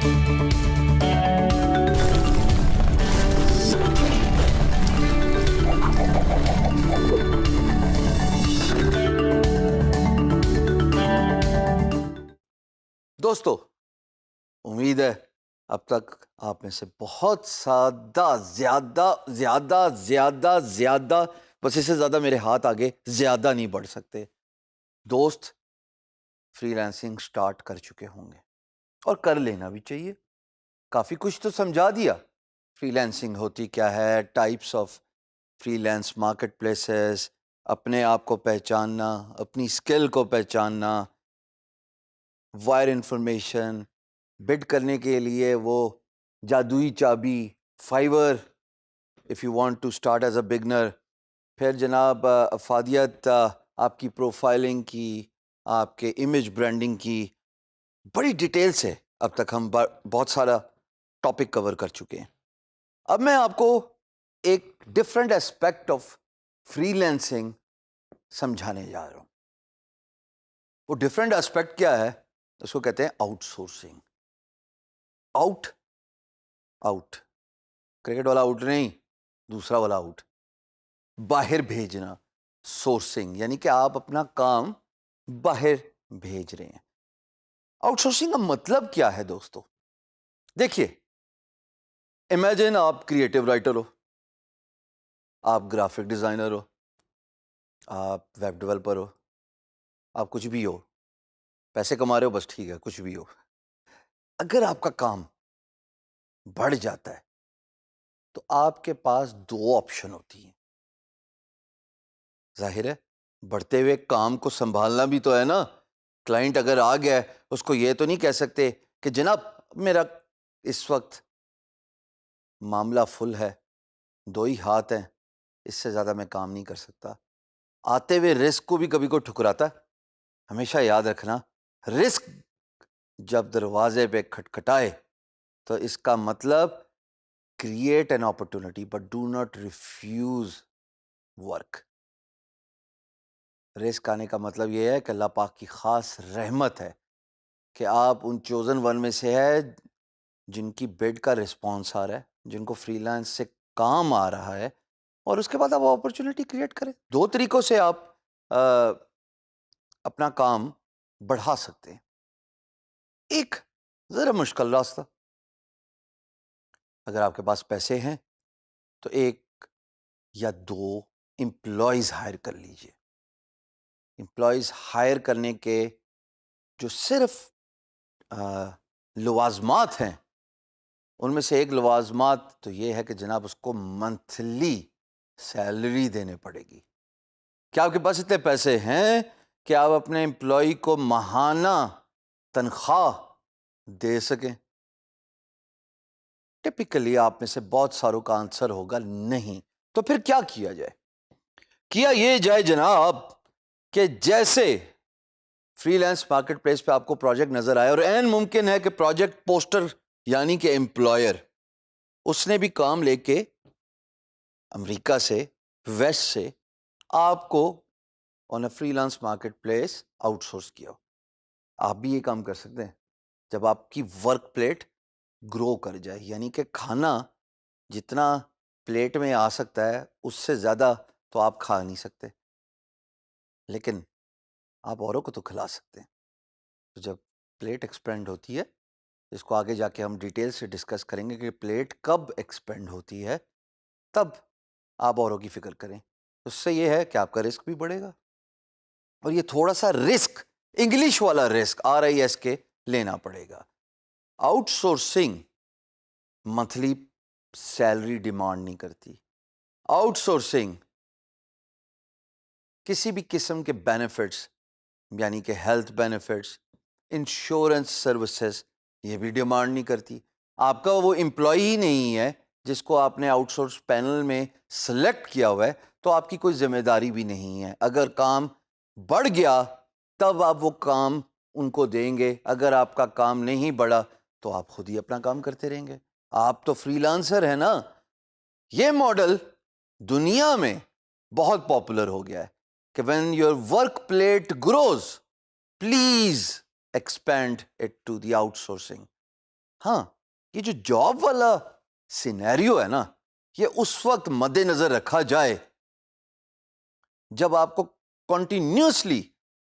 دوستو، امید ہے اب تک آپ میں سے بہت زیادہ بس اس سے زیادہ میرے ہاتھ آگے زیادہ نہیں بڑھ سکتے دوست فری لانسنگ سٹارٹ کر چکے ہوں گے، اور کر لینا بھی چاہیے۔ کافی کچھ تو سمجھا دیا، فری لانسنگ ہوتی کیا ہے، types of free lance market places, اپنے آپ کو پہچاننا، اپنی اسکل کو پہچاننا، وائر انفارمیشن، بڈ کرنے کے لیے وہ جادوئی چابی، Fiverr if you want to start as a beginner, پھر جناب افادیت آپ کی پروفائلنگ کی، آپ کے امیج برانڈنگ کی، بڑی ڈیٹیل سے اب تک ہم بہت سارا ٹاپک کور کر چکے ہیں۔ اب میں آپ کو ایک different aspect of free lancing سمجھانے جا رہا ہوں۔ وہ ڈفرینٹ اسپیکٹ کیا ہے؟ اس کو کہتے ہیں آؤٹ سورسنگ۔ آؤٹ کرکٹ والا آؤٹ نہیں، دوسرا والا آؤٹ، باہر بھیجنا، سورسنگ یعنی کہ آپ اپنا کام باہر بھیج رہے ہیں۔ آؤٹ سورسنگ کا مطلب کیا ہے دوستو؟ دیکھیے، امیجن آپ کریٹو رائٹر ہو، آپ گرافک ڈیزائنر ہو، آپ ویب ڈیولپر ہو، آپ کچھ بھی ہو، پیسے کما رہے ہو، بس ٹھیک ہے، کچھ بھی ہو۔ اگر آپ کا کام بڑھ جاتا ہے تو آپ کے پاس دو آپشن ہوتی ہیں۔ ظاہر ہے بڑھتے ہوئے کام کو سنبھالنا بھی تو ہے نا۔ کلائنٹ اگر آ گیا ہے، اس کو یہ تو نہیں کہہ سکتے کہ جناب میرا اس وقت معاملہ فل ہے، دو ہی ہاتھ ہیں، اس سے زیادہ میں کام نہیں کر سکتا۔ آتے ہوئے رسک کو بھی کبھی کوئی ٹھکراتا ہے۔ ہمیشہ یاد رکھنا، رسک جب دروازے پہ کھٹکھٹائے تو اس کا مطلب create an opportunity but do not refuse work. Risk آنے کا مطلب یہ ہے کہ اللہ پاک کی خاص رحمت ہے کہ آپ ان چوزن ون میں سے ہے جن کی بیڈ کا رسپانس آ رہا ہے، جن کو فری لانس سے کام آ رہا ہے، اور اس کے بعد آپ اپرچونٹی کریٹ کریں۔ دو طریقوں سے آپ اپنا کام بڑھا سکتے ہیں۔ ایک ذرا مشکل راستہ، اگر آپ کے پاس پیسے ہیں تو ایک یا دو امپلائیز ہائر کر لیجئے۔ امپلائیز ہائر کرنے کے جو صرف لوازمات ہیں، ان میں سے ایک لوازمات تو یہ ہے کہ جناب اس کو منتھلی سیلری دینے پڑے گی۔ کیا آپ کے پاس اتنے پیسے ہیں کہ آپ اپنے امپلائی کو ماہانہ تنخواہ دے سکیں؟ ٹپیکلی آپ میں سے بہت ساروں کا آنسر ہوگا نہیں۔ تو پھر کیا کیا جائے؟ کیا یہ جائے جناب کہ جیسے فری لانس مارکیٹ پلیس پہ آپ کو پروجیکٹ نظر آئے، اور عین ممکن ہے کہ پروجیکٹ پوسٹر یعنی کہ امپلائر اس نے بھی کام لے کے امریکہ سے، ویسٹ سے آپ کو on a freelance marketplace outsource کیا ہو۔ آپ بھی یہ کام کر سکتے ہیں جب آپ کی ورک پلیٹ گرو کر جائے، یعنی کہ کھانا جتنا پلیٹ میں آ سکتا ہے اس سے زیادہ تو آپ کھا نہیں سکتے، لیکن آپ اوروں کو تو کھلا سکتے ہیں۔ تو جب پلیٹ ایکسپینڈ ہوتی ہے، اس کو آگے جا کے ہم ڈیٹیل سے ڈسکس کریں گے کہ پلیٹ کب ایکسپینڈ ہوتی ہے، تب آپ اوروں کی فکر کریں۔ اس سے یہ ہے کہ آپ کا رسک بھی بڑھے گا، اور یہ تھوڑا سا رسک، انگلش والا رسک RISK کے لینا پڑے گا۔ Outsourcing monthly salary demand نہیں کرتی۔ آؤٹ سورسنگ کسی بھی قسم کے بینیفٹس یعنی کہ ہیلتھ بینیفٹس، انشورنس سروسز، یہ بھی ڈیمانڈ نہیں کرتی۔ آپ کا وہ امپلائی ہی نہیں ہے جس کو آپ نے آؤٹ سورس پینل میں سلیکٹ کیا ہوا ہے، تو آپ کی کوئی ذمہ داری بھی نہیں ہے۔ اگر کام بڑھ گیا تب آپ وہ کام ان کو دیں گے، اگر آپ کا کام نہیں بڑھا تو آپ خود ہی اپنا کام کرتے رہیں گے۔ آپ تو فری لانسر ہیں نا۔ یہ ماڈل دنیا میں بہت پاپولر ہو گیا ہے کہ when your work plate grows, please expand it to the outsourcing۔ ہاں یہ جو جاب والا سینیریو ہے نا، یہ اس وقت مد نظر رکھا جائے جب آپ کو کنٹینیوسلی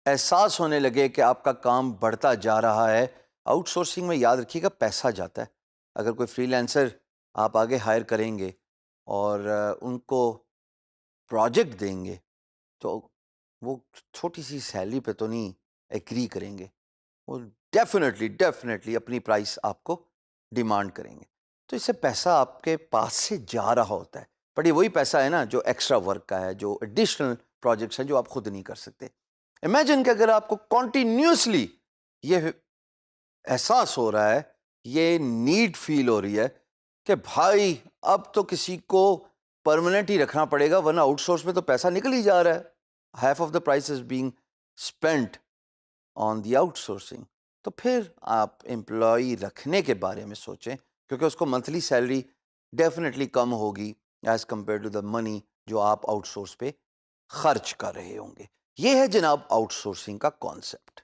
احساس ہونے لگے کہ آپ کا کام بڑھتا جا رہا ہے. آؤٹ سورسنگ میں یاد رکھیے گا پیسہ جاتا ہے. اگر کوئی فری لینسر آپ آگے ہائر کریں گے اور ان کو پروجیکٹ دیں گے تو وہ چھوٹی سی سیلری پہ تو نہیں ایگری کریں گے، وہ ڈیفینیٹلی اپنی پرائس آپ کو ڈیمانڈ کریں گے. تو اس سے پیسہ آپ کے پاس سے جا رہا ہوتا ہے، بٹ یہ وہی پیسہ ہے نا جو ایکسٹرا ورک کا ہے، جو ایڈیشنل پروجیکٹس ہیں جو آپ خود نہیں کر سکتے. امیجن کہ اگر آپ کو کنٹینیوسلی یہ احساس ہو رہا ہے، یہ نیڈ فیل ہو رہی ہے کہ بھائی اب تو کسی کو پرماننٹ ہی رکھنا پڑے گا ورنہ آؤٹ سورس میں تو پیسہ نکل ہی جا رہا ہے، half of the price is being spent on the out sourcing. تو پھر آپ امپلائی رکھنے کے بارے میں سوچیں، کیونکہ اس کو منتھلی سیلری ڈیفینیٹلی کم ہوگی ایز کمپیئر ٹو دا منی جو آپ آؤٹ سورس پہ خرچ کر رہے ہوں گے. یہ ہے جناب آؤٹ سورسنگ کا کانسیپٹ.